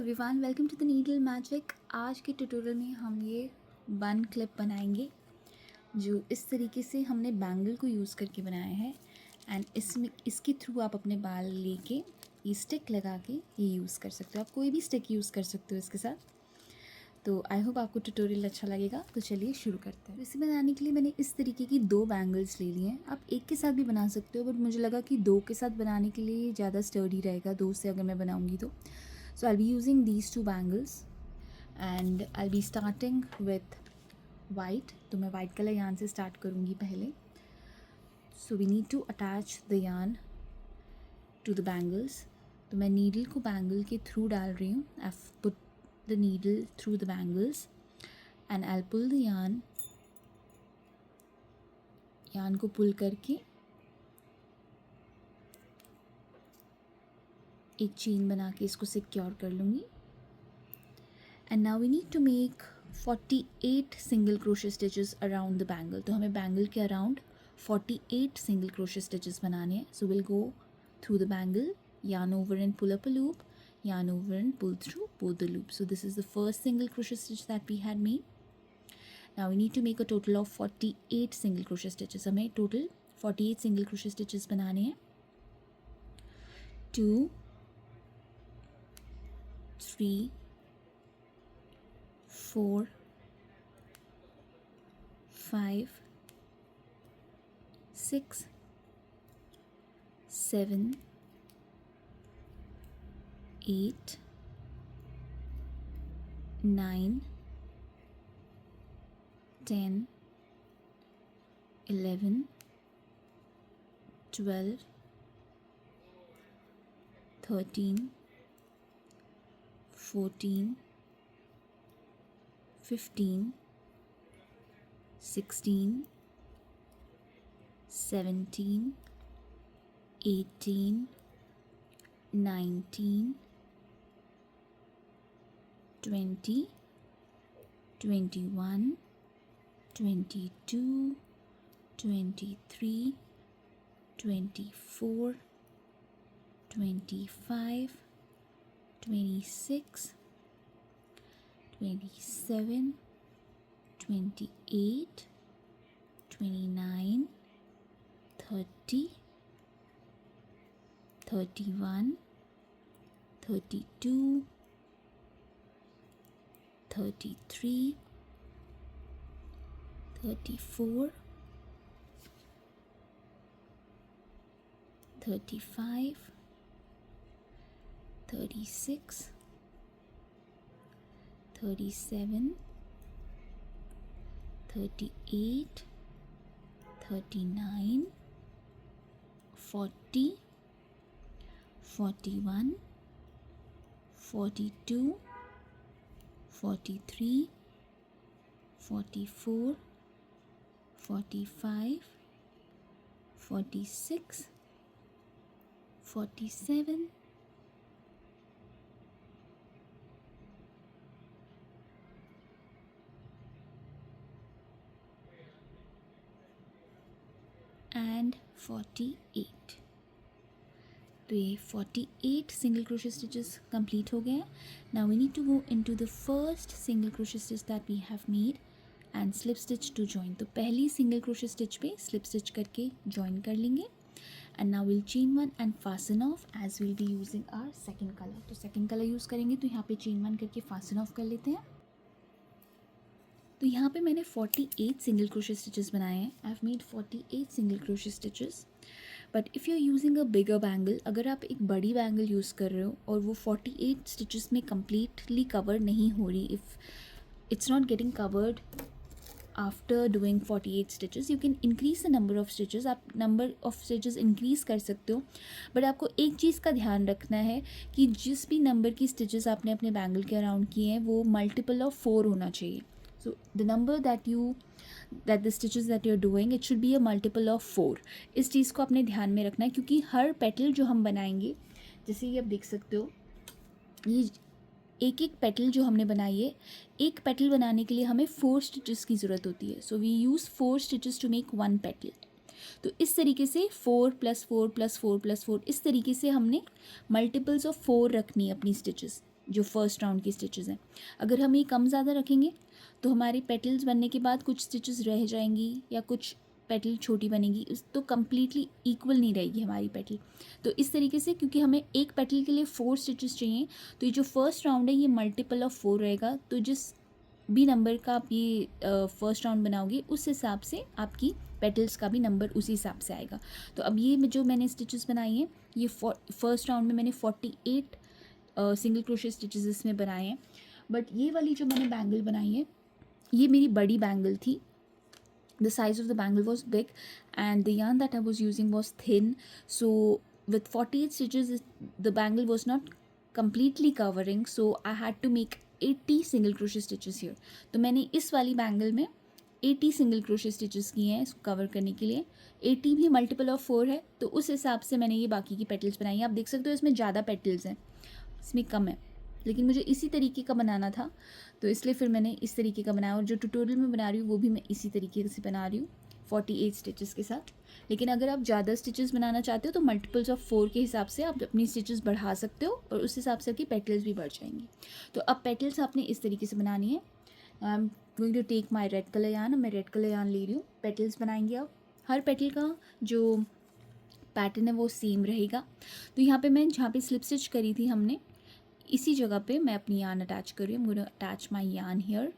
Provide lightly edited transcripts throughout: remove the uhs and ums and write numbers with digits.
Everyone, welcome to the needle magic. आज के tutorial में हम ये बन क्लिप बनाएंगे जो इस तरीके से हमने बैंगल को यूज़ करके बनाया है। एंड इसके थ्रू आप अपने बाल लेके ये स्टिक लगा के ये यूज़ कर सकते हो। आप कोई भी स्टिक यूज़ कर सकते हो इसके साथ। तो आई होप आपको ट्यूटोरियल अच्छा लगेगा। तो चलिए शुरू करते हैं। इसे बनाने के लिए मैंने इस तरीके की 2 बैंगल्स ले लिए हैं। आप एक के साथ भी बना सकते हो, बट मुझे लगा कि 2 के साथ बनाने के लिए ज़्यादा स्टर्डी रहेगा 2 से अगर मैं बनाऊँगी तो। So I'll be using these 2 bangles and I'll be starting with white. तो मैं white कलर yarn से start करूँगी पहले. So we need to attach the yarn to the bangles. तो मैं needle को bangle के through डाल रही हूँ. I've put the needle through the bangles and I'll pull the yarn को pull करके एक चेन बना के इसको सिक्योर कर लूँगी. And now we need to make 48 single crochet stitches around the bangle. तो हमें बैंगल के अराउंड 48 सिंगल क्रोशे स्टिचेस बनाने हैं. So will go through the bangle, yarn over and pull up a loop, yarn over and pull through both the loops. So this is the first single crochet stitch that we had made. Now we need to make a total of 48 single crochet stitches. हमें total 48 single crochet stitches बनाने हैं. 2 3 4 5 6 7 8 9 10 11 12 13 14 15 16 17 18 19 20 21 22 23 24 25 26 27 28 29 30 31 32 33 34 35 36 37 38 39 40 41 42 43 44 45 46 47 and 48. तो ये 48 single crochet stitches complete हो गए हैं. Now we need to go into the first single crochet stitch that we have made and slip stitch to join. तो पहली सिंगल क्रोशे स्टिच पे स्लिप स्टिच करके जॉइन कर लेंगे. And now will chain one and fasten off as will be using our second colour. तो second colour use करेंगे तो यहाँ पे चेन वन करके फास्टन ऑफ कर लेते हैं. तो यहाँ पे मैंने 48 सिंगल क्रोशे स्टिचेस बनाए हैं. I have made 48 single crochet stitches. But if you are using a bigger bangle, अगर आप एक बड़ी बैंगल यूज़ कर रहे हो और वो 48 स्टिचेस में कम्प्लीटली कवर नहीं हो रही, if it's not getting covered after doing 48 stitches, you can increase the number of stitches. आप नंबर ऑफ स्टिचेस इंक्रीज़ कर सकते हो. बट आपको एक चीज़ का ध्यान रखना है कि जिस भी नंबर की स्टिचेस आपने अपने बैंगल के अराउंड किए हैं वो मल्टीपल ऑफ 4 होना चाहिए. So the number that the stitches that you're doing, it should be a multiple of 4. इस चीज़ को अपने ध्यान में रखना है क्योंकि हर पेटल जो हम बनाएंगे, जैसे ये आप देख सकते हो, ये एक एक पेटल जो हमने बनाई है, एक पेटल बनाने के लिए हमें 4 स्टिचेस की ज़रूरत होती है. So we use 4 stitches to make 1 petal. तो इस तरीके से 4 + 4 + 4 + 4 इस तरीके से हमने मल्टीपल्स ऑफ 4 रखनी है अपनी स्टिचेस. जो फर्स्ट राउंड की स्टिचेस हैं। अगर हम ये कम ज़्यादा रखेंगे तो हमारे पेटल्स बनने के बाद कुछ स्टिचेस रह जाएंगी या कुछ पेटल छोटी बनेगी, तो कम्प्लीटली इक्वल नहीं रहेगी हमारी पेटल। तो इस तरीके से, क्योंकि हमें एक पेटल के लिए 4 स्टिचेस चाहिए, तो ये जो फर्स्ट राउंड है ये मल्टीपल ऑफ 4 रहेगा। तो जिस भी नंबर का आप ये फर्स्ट राउंड बनाओगे उस हिसाब से आपकी पेटल्स का भी नंबर उसी हिसाब से आएगा। तो अब ये जो मैंने स्टिचेस बनाई हैं, ये फर्स्ट राउंड में मैंने 48 सिंगल क्रोशे स्टिचेस इसमें बनाए हैं। बट ये वाली जो मैंने बैंगल बनाई है ये मेरी बड़ी बैंगल थी। The size of the bangle was big and the yarn that I was using was thin, so with 48 stitches the bangle was not completely covering, so I had to make 80 single crochet stitches here. तो मैंने इस वाली bangle में 80 single crochet stitches किए हैं इसको cover करने के लिए। 80 भी मल्टीपल ऑफ 4 है, तो उस हिसाब से मैंने ये बाकी की पेटल्स बनाई हैं। आप देख सकते हो इसमें ज़्यादा पेटल्स हैं, इसमें कम है, लेकिन मुझे इसी तरीके का बनाना था तो इसलिए फिर मैंने इस तरीके का बनाया। और जो ट्यूटोरियल में बना रही हूँ वो भी मैं इसी तरीके से बना रही हूँ 48 स्टिचेस के साथ। लेकिन अगर आप ज़्यादा स्टिचेस बनाना चाहते हो तो मल्टीपल्स ऑफ 4 के हिसाब से आप अपनी स्टिचेस बढ़ा सकते हो और उस हिसाब से आपकी पेटल्स भी बढ़ जाएंगी। तो अब पेटल्स आपने इस तरीके से बनानी है। I am going to take my red colour yarn, मैं रेड कलर यान ले रही हूँ। पेटल्स बनाएंगे आप, हर पेटल का जो पैटर्न है वो सेम रहेगा। तो यहाँ पे मैं जहाँ पे स्लिप स्टिच करी थी हमने, इसी जगह पे मैं अपनी यान अटैच कर रही हूँ। I am going to attach my yarn here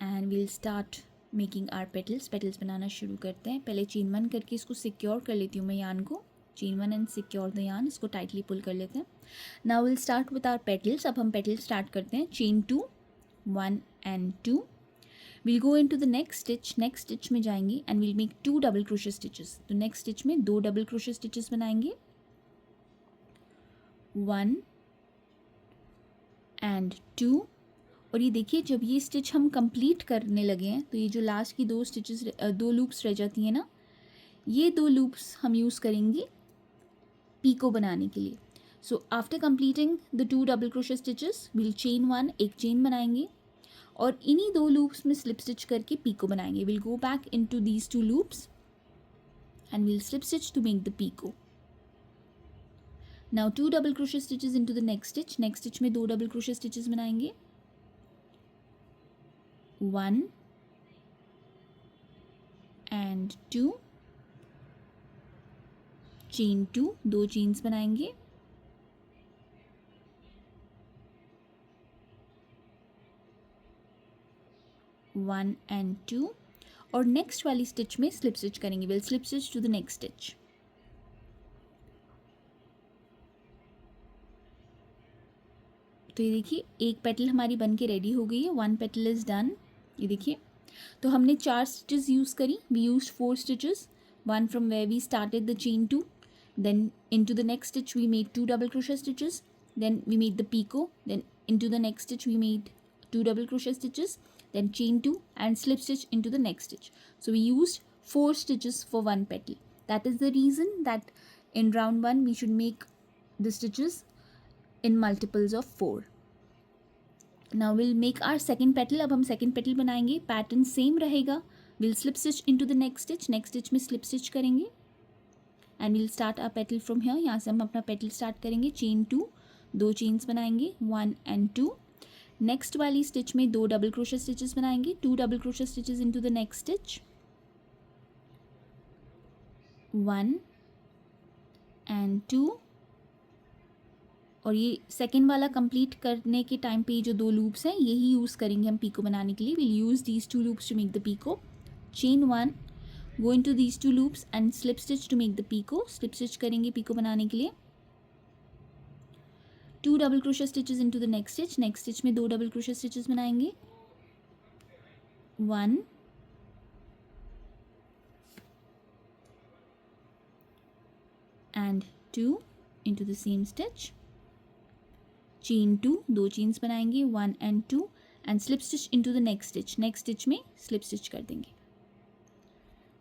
and we'll start making our petals. Petals बनाना शुरू करते हैं। पहले चेन 1 करके इसको सिक्योर कर लेती हूँ मैं यान को। चेन 1 एंड सिक्योर द यान, इसको टाइटली पुल कर लेते हैं। Now will start with our petals. अब हम पेटल्स स्टार्ट करते हैं। Chain 2, 1 and 2। Will go into the next stitch. Next stitch में जाएंगे and will make 2 double crochet stitches. तो नेक्स्ट स्टिच में 2 डबल क्रोशे स्टिचेस बनाएंगे, 1 एंड 2। और ये देखिए जब ये स्टिच हम कंप्लीट करने लगे हैं तो ये जो लास्ट की 2 स्टिचेस 2 लूप्स रह जाती हैं ना, ये 2 लूप्स हम यूज़ करेंगे पीको बनाने के लिए। So after completing the 2 double crochet stitches will chain 1, एक चेन बनाएंगे और इन्हीं 2 लूप्स में स्लिप स्टिच करके पीको बनाएंगे। Will go back into these 2 loops and will slip stitch to make the picot. Now 2 double crochet stitches into the next stitch. Next stitch में 2 double crochet stitches बनाएंगे, 1 and 2, chain 2, 2 chains बनाएंगे, 1 and 2 और next वाली stitch में slip stitch करेंगे। Will slip stitch to the next stitch. तो ये देखिए एक पेटल हमारी बन के रेडी हो गई है। 1 पेटल इज़ डन। ये देखिए, तो हमने 4 स्टिचेस यूज़ करी। We use 4 stitches, 1 from where we started the chain 2, then into the next stitch we made 2 double crochet stitches, then we made the picot, then into the next stitch we made 2 double crochet stitches, then chain 2 and slip stitch into the next stitch. So we used 4 stitches for 1 petal. That is the reason that in round 1 we should make the stitches in multiples of 4. Now we'll make our second petal. अब हम second petal बनाएंगे, pattern same रहेगा। We'll slip stitch into the next stitch, next stitch में slip stitch करेंगे and we'll start our petal from here. यहाँ से हम अपना petal start करेंगे। chain 2, 2 chains बनाएंगे, 1 and 2। नेक्स्ट वाली स्टिच में 2 डबल क्रोशे स्टिचेस बनाएंगे, 2 double crochet stitches into the next stitch, 1 and 2। और ये सेकेंड वाला कंप्लीट करने के टाइम पे ये जो 2 लूप्स हैं यही यूज़ करेंगे हम पीको बनाने के लिए। Will use these 2 loops to make the picot. Chain 1, go into these 2 loops and slip stitch to make the picot. Slip stitch करेंगे पीको बनाने के लिए। 2 double crochet stitches into the next stitch. Next stitch में 2 double crochet stitches बनाएंगे, 1 and 2 into the same stitch. Chain 2, 2 chains बनाएंगे, 1 and 2 and slip stitch into the next stitch. Next stitch में slip stitch कर देंगे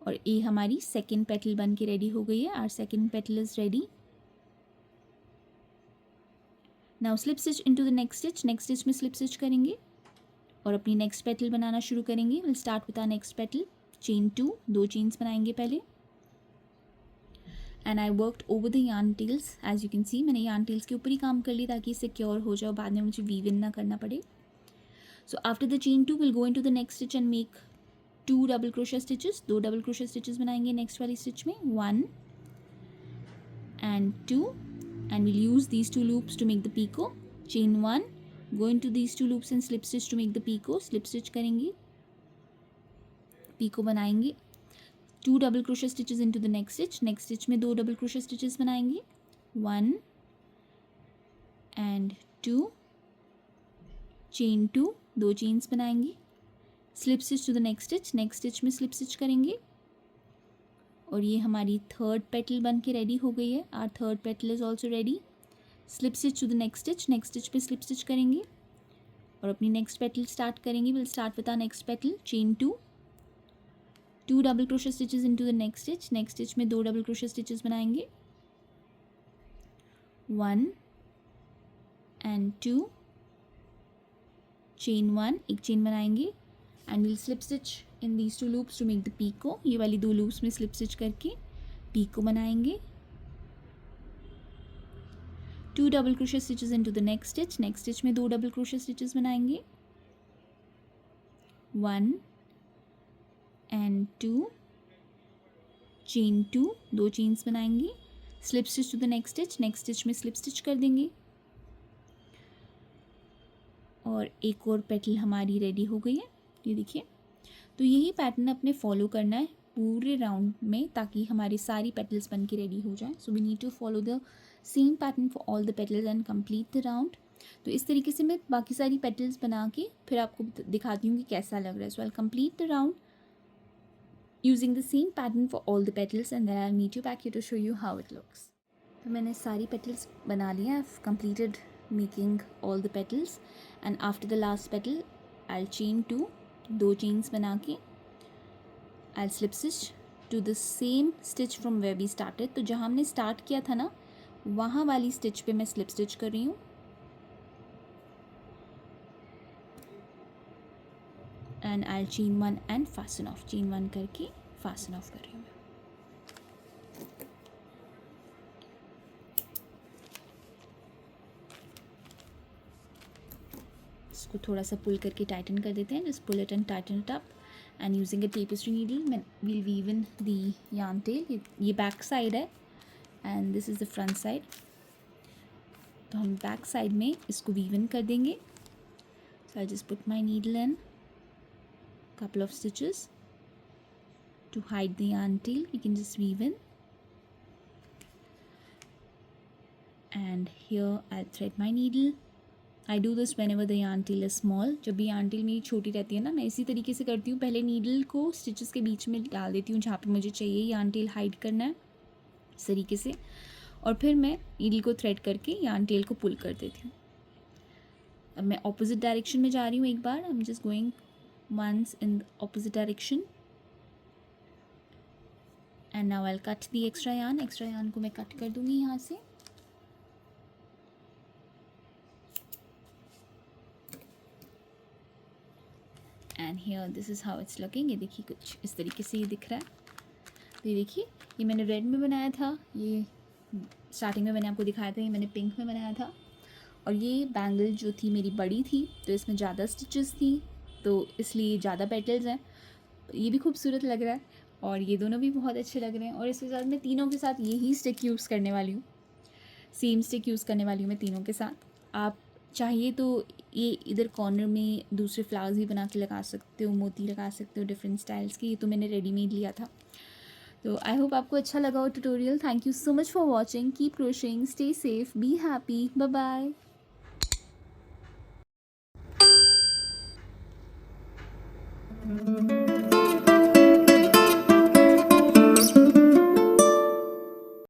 और ये हमारी second petal बन के रेडी हो गई है। Our second petal is ready. Now slip stitch into the next stitch. Next stitch में स्लिप स्टिच करेंगे और अपनी नेक्स्ट पेटल बनाना शुरू करेंगे। Will start with our next petal. Chain 2, 2 chains बनाएंगे पहले, and I worked over the yarn tails. As you can see मैंने yarn tails के ऊपर ही काम कर लिया ताकि सिक्योर हो जाए, बाद में मुझे वीव इन ना करना पड़े. So after the chain 2 will go into the next stitch and make 2 double crochet stitches. 2 double crochet stitches बनाएंगे नेक्स्ट वाली स्टिच में, 1 and 2, and we'll use these 2 loops to make the picot. Chain 1, go into these 2 loops and slip stitch to make the picot. Slip stitch करेंगे, picot बनाएंगे. 2 double crochet stitches into the next stitch. Next stitch में 2 double crochet stitches बनाएंगे, 1 and 2, chain 2, 2 chains बनाएंगे. Slip stitch to the next stitch. Next stitch में slip stitch करेंगे और ये हमारी थर्ड पेटल बन के रेडी हो गई है. Our third petal is also ready. Slip stitch to the next stitch. Next stitch पे स्लिप स्टिच करेंगे और अपनी नेक्स्ट पेटल स्टार्ट करेंगे. Will start with our next petal. Chain 2, 2 double crochet stitches into the next stitch. Next stitch में 2 double crochet stitches बनाएंगे, 1 and 2, chain 1, एक chain बनाएंगे and will slip stitch in these 2 loops to make the picot. ये वाली 2 loops में slip stitch करके picot बनाएंगे. 2 double crochet stitches into the next stitch. Next stitch में 2 डबल क्रोशे स्टिचेस बनाएंगे, 1 and 2, चेन 2, 2 चेन्स बनाएंगे. Slip stitch to the next stitch. Next stitch में slip stitch कर देंगे और एक और पेटल हमारी रेडी हो गई है. ये देखिए. तो यही पैटर्न अपने फॉलो करना है पूरे राउंड में ताकि हमारी सारी पेटल्स बन के रेडी हो जाए. So we need to follow the same pattern for all the petals and complete the round. तो इस तरीके से मैं बाकी सारी पेटल्स बना के फिर आपको दिखाती हूँ कि कैसा लग रहा है. So I will complete the round using the same pattern for all the petals and then I will meet you back here to show you how it looks. तो मैंने सारी पेटल्स बना ली हैं. I have completed making all the petals and after the last petal I will chain 2, 2 chains बना के I slip stitch to the same stitch from where we started. तो जहाँ हमने स्टार्ट किया था ना वहाँ वाली स्टिच पे मैं स्लिप स्टिच कर रही हूँ and I chain 1 and fasten of. Chain 1 करके फास्टन ऑफ कर रही हूँ मैं. इसको थोड़ा सा पुल करके टाइटन कर देते हैं. Just pull it and tighten it up and using a tapestry needle we'll weave in the yarn tail. ये बैक साइड है and this is the front side. तो हम बैक साइड में इसको वीव इन कर देंगे. So I just put my needle in couple of stitches to hide the yarn tail. We can just weave in and here I'll thread my needle. I do this whenever the yarn tail is small. जब भी yarn tail मेरी छोटी रहती है ना मैं इसी तरीके से करती हूँ. पहले नीडल को स्टिचेस के बीच में डाल देती हूँ जहाँ पे मुझे चाहिए yarn tail हाइड करना है इस तरीके से और फिर मैं नीडल को थ्रेड करके yarn tail को पुल कर देती हूँ. अब मैं ऑपोजिट डायरेक्शन में जा रही हूँ. एक बार I am just going once in the opposite direction and now I'll cut the extra yarn. extra yarn को मैं कट कर दूंगी यहाँ से. and here this is how it's looking. ये देखिए कुछ इस तरीके से ये दिख रहा है. तो ये देखिए ये मैंने रेड में बनाया था, ये स्टार्टिंग में मैंने आपको दिखाया था, ये मैंने पिंक में बनाया था. और ये बैंगल जो थी मेरी बड़ी थी तो इसमें ज़्यादा स्टिचेस थी तो इसलिए ज़्यादा पेटल्स हैं. ये भी खूबसूरत लग रहा है और ये दोनों भी बहुत अच्छे लग रहे हैं. और इसके साथ मैं तीनों के साथ यही स्टिक यूज़ करने वाली हूँ. सेम स्टिक यूज़ करने वाली हूँ मैं तीनों के साथ. आप चाहिए तो ये इधर कॉर्नर में दूसरे फ्लावर्स भी बना के लगा सकते हो, मोती लगा सकते हो डिफरेंट स्टाइल्स के. ये तो मैंने रेडीमेड लिया था. तो आई होप आपको अच्छा लगा हो tutorial. Thank you so much for watching. Keep crocheting, stay safe, be happy, bye bye. Thank you.